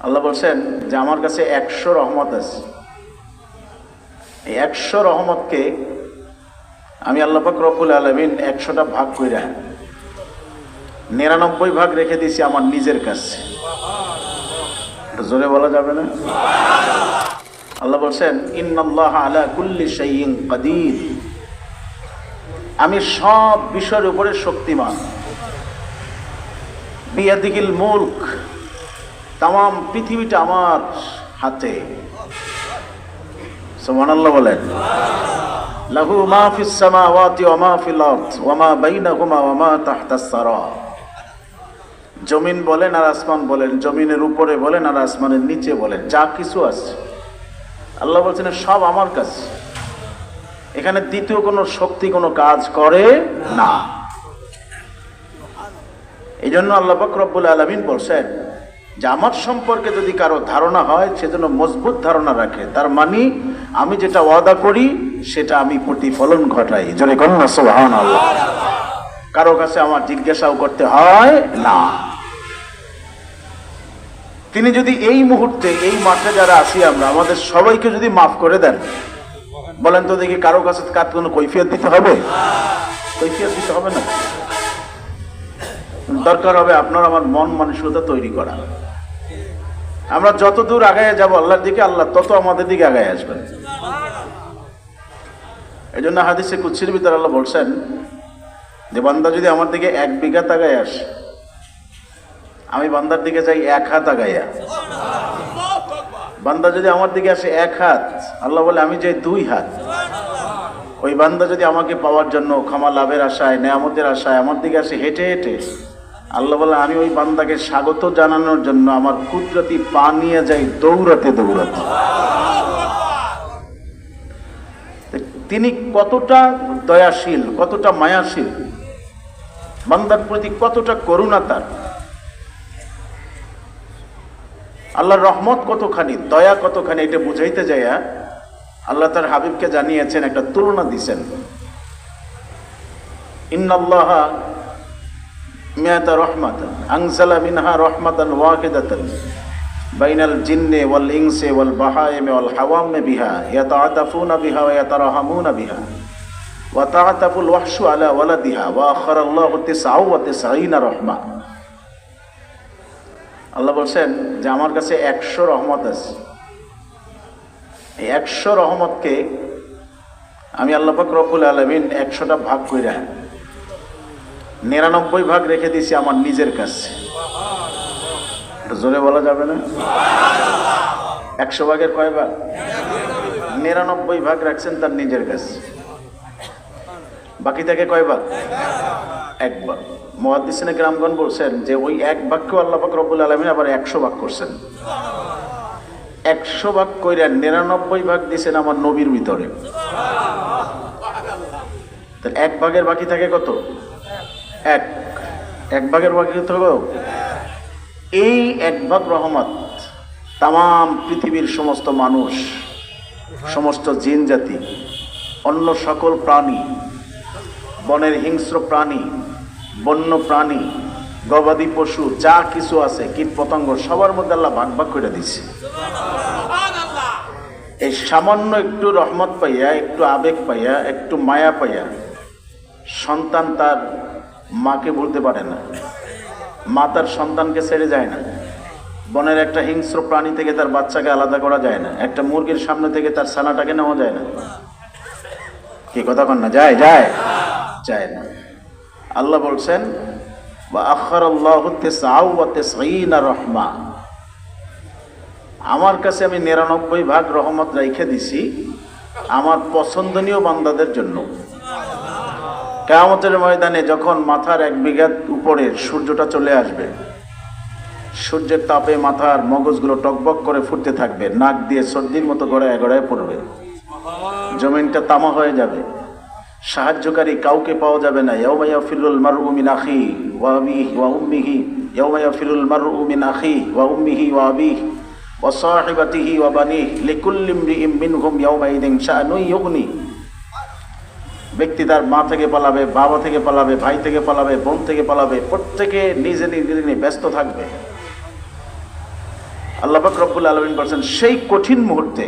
আল্লাহ বলছেন যে আমার কাছে 100 রহমত আছে। এই 100 রহমতকে আমি আল্লাহ পাক রব্বুল আলামিন 100টা ভাগ কইরা 99 ভাগ রেখে দিয়েছি আমার নিজের কাছে। জোরে বলা যাবে না? আল্লাহ বলছেন ইন্নাল্লাহা আলা কুল্লি শাইইন কাদির, আমি সব বিষয়ের উপরে শক্তিমান। বিয়াদিহিল মুলক, তাম পৃথিবীটা আমার হাতে। সুবহানাল্লাহ বলেন। লাহু মা ফিস সামাওয়াতি ওয়া মা ফিল আরদ ওয়া মা বাইনাহুমা ওয়া মা তাহতাস সারা। জমিন বলেন আর আসমান বলেন, জমিনের উপরে বলেন আর আসমানের নিচে বলেন, যা কিছু আছে আল্লাহ বলছেন সব আমার কাছে। এখানে দ্বিতীয় কোনো শক্তি কোনো কাজ করে না। এই জন্য আল্লাহ পাক রব্বুল আলামিন বলছেন যে আমার সম্পর্কে যদি কারো ধারণা হয় সেজন্য মজবুত ধারণা রাখে, তার মানে আমি যেটা ওয়াদা করি সেটা আমি প্রতিফলন ঘটাই। জোরে বলুন না সুবহানাল্লাহ। কারো কাছে আমার জিজ্ঞাসাও করতে হয় না। তিনি যদি এই মুহূর্তে এই মাঠে যারা আছি আমরা, আমাদের সবাইকে যদি মাফ করে দেন, বলেন তো দেখি কারো কাছে কার কোনো কৈফিয়ত দিতে হবে? কৈফিয়ত দিতে হবে না। দরকার হবে আপনার আমার মন মানসিকতা তৈরি করা। আমরা যত দূর আগায় যাব আল্লাহর দিকে, আল্লাহ তত আমাদের দিকে আগায় আসবেন। এই জন্য হাদিসে কুদসির ভিতরে আল্লাহ বলছেন যে বান্দা যদি আমার দিকে 1 বিঘা আগায় আসে, আমি বান্দার দিকে যাই 1 হাত আগাইয়া। বান্দা যদি আমার দিকে আসে 1 হাত, আল্লাহ বলে আমি যাই 2 হাত। ওই বান্দা যদি আমাকে পাওয়ার জন্য ক্ষমা লাভের আশায়, নেয়ামতের আশায় আমার দিকে আসে হেঁটে হেঁটে, আল্লাহ বলে আমি ওই বান্দাকে স্বাগত জানানোর জন্য আমার কুদরতি পা নিয়ে যাই দৌড়াতে দৌড়াতে। তিনি কতটা দয়াশীল, কতটা মায়াশীল, বান্দার প্রতি কতটা করুণা তার, আল্লাহর রহমত কতখানি, দয়া কতখানি, এটা বুঝাইতে যাইয়া আল্লাহ তার হাবিবকে জানিয়েছেন, একটা তুলনা দিছেন। ইন্নাল্লাহা মিয়াতা রাহমাতান আনজালা মিনহা রাহমাতান ওয়াহিদাতান বাইনাল জিন্নি ওয়াল ইনসি ওয়াল বাহাইমি ওয়াল হাওয়ামি বিহা ইয়াতাআতাফুনা বিহা ওয়া ইয়াতারাহামুনা বিহা ওয়া তাআতাফুল ওয়াহশু আলা ওয়ালাদিহা ওয়া আখারাল্লাহু 99 রাহমা। আল্লাহ বলছেন যে আমার কাছে 100 রহমত আছে। এই 100 রহমতকে আমি আল্লাহ পাক রব্বুল আলামিন 100টা ভাগ কইরা 99 ভাগ রেখে দিয়েছি আমার নিজের কাছে। জোরে বলা যাবে না? 100 ভাগের কয় ভাগ? 99 ভাগ রাখছেন তার নিজের কাছে। বাকি থেকে কয় ভাগ? 1 ভাগ। মুহাদ্দিসিনে কেরামগণ বলছেন যে ওই 1 ভাগকে আল্লাহ পাক রব্বুল আলামিন আবার 100 ভাগ করছেন। 100 ভাগ কইরা 99 ভাগ দিয়েছেন আমার নবীর ভিতরে। তাহলে 1 ভাগের বাকি থাকে কত? 1 ভাগের বাকি থাকে। এই 1 ভাগ রহমত তাম পৃথিবীর সমস্ত মানুষ, সমস্ত জিন জাতি, অন্য সকল প্রাণী, বনের হিংস্র প্রাণী, বন্য প্রাণী, গবাদি পশু, যা কিছু আছে, কীট পতঙ্গ, সবার মধ্যে আল্লাহ ভাগ ভাগ করে দিচ্ছে। এই সামান্য একটু রহমত পাইয়া, একটু আবেগ পাইয়া, একটু মায়া পাইয়া সন্তান তার মাকে বলতে পারে না, মা তার সন্তানকে ছেড়ে যায় না। বনের একটা হিংস্র প্রাণী থেকে তার বাচ্চাকে আলাদা করা যায় না। একটা মুরগির সামনে থেকে তার ছানাটাকে নেওয়া যায় না। কি কথা কন না? যায় যায় যায় না। আল্লাহ বলছেন ওয়া আখারাল্লাহু 99 রাহমা, আমার কাছে আমি 99 ভাগ রহমত রেখে দিছি আমার পছন্দনীয় বান্দাদের জন্য। কিয়ামতের ময়দানে যখন মাথার 1 বিঘা উপরে সূর্যটা চলে আসবে, সূর্যের তাপে মাথার মগজগুলো টকবক করে ফুটতে থাকবে, নাক দিয়ে সর্দির মতো গড়ায় গড়ায় পড়বে, জমিনটা তামা হয়ে যাবে, সাহায্যকারী কাউকে পাওয়া যাবে না। ইয়াউমা ইয়াফিরুল মারউ মিন আখিহি ওয়া আবিহি ওয়া উম্মিহি, ইয়াউমা ইয়াফিরুল মারউ মিন আখিহি ওয়া উম্মিহি ওয়া আবিহি ওয়া সাহিবাতিহি ওয়া বানিহি লিকুল্লি ইমরিইম মিনহুম ইয়াউমাইযিন শাআনুন ইউগনি। ব্যক্তি তার মা থেকে পালাবে, বাবা থেকে পালাবে, ভাই থেকে পালাবে, বোন থেকে পালাবে, প্রত্যেকে নিজে নিজে ব্যস্ত থাকবে। আল্লাহ পাক রব্বুল আলামিন বলেন সেই কঠিন মুহূর্তে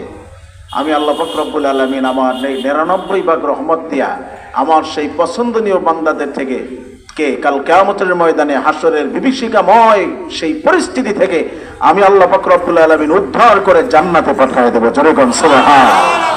আমি আল্লাহ পাক রব্বুল আলামিন আমার 99 ভাগ রহমত দিয়া আমার সেই পছন্দনীয় বান্দাদের থেকে কে কাল কিয়ামতের ময়দানে হাসরের বিভীষিকাময় সেই পরিস্থিতি থেকে আমি আল্লাহ পাক রব্বুল আলামিন উদ্ধার করে জান্নাতে পাঠিয়ে দেব। জোরে কোন সুবহান।